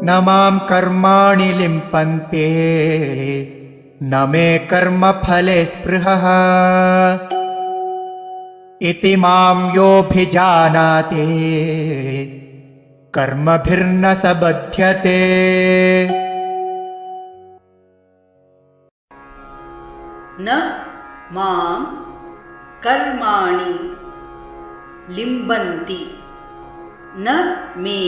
न मां कर्माणि लिम्पन्ते न मे कर्मफले स्पृहः इति मां योऽभिजानाति कर्मभिर्न स बध्यते। न मां कर्माणि लिम्बन्ति न मे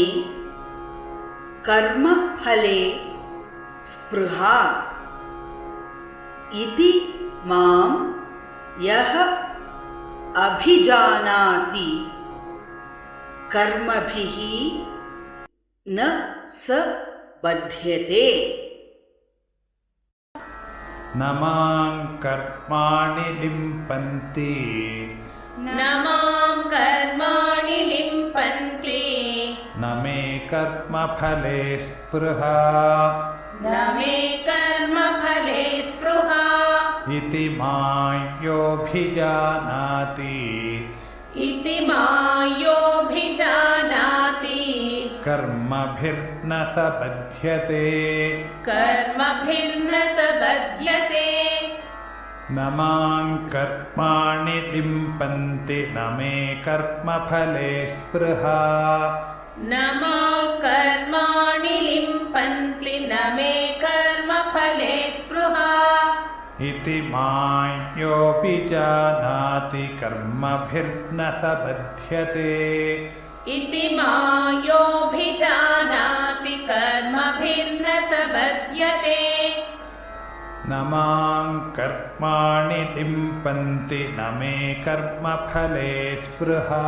कर्मफले स्पृहा इति मां यः अभिजानाति कर्मभिः न स बध्यते। न मां कर्माणि लिम्पन्ति न मां कर्माणि लिम्पन्ति न मे कर्मफले स्पृहा न मे कर्मफले स्पृहा इति मां योऽभिजानाति कर्मभिर्न स बध्यते। कर्मभिर्न स बध्यते। न मां कर्माणि लिम्पन्ति न मे कर्मफले स्पृहा न मां कर्माणि लिम्पन्ति न मे कर्मफले स्पृहा इति मां योऽभिजानाति कर्मभिर्न स बध्यते। इति मां योऽभिजानाति कर्मभिर्न स बध्यते। न मां कर्माणि लिम्पन्ति न मे कर्मफले स्पृहा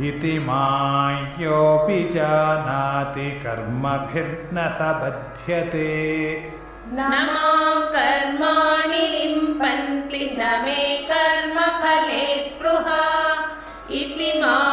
इति मां योऽभिजानाति कर्मभिर्न स बध्यते। न मां कर्माणि लिम्पन्ति न मे कर्मफले स्पृहा इति मां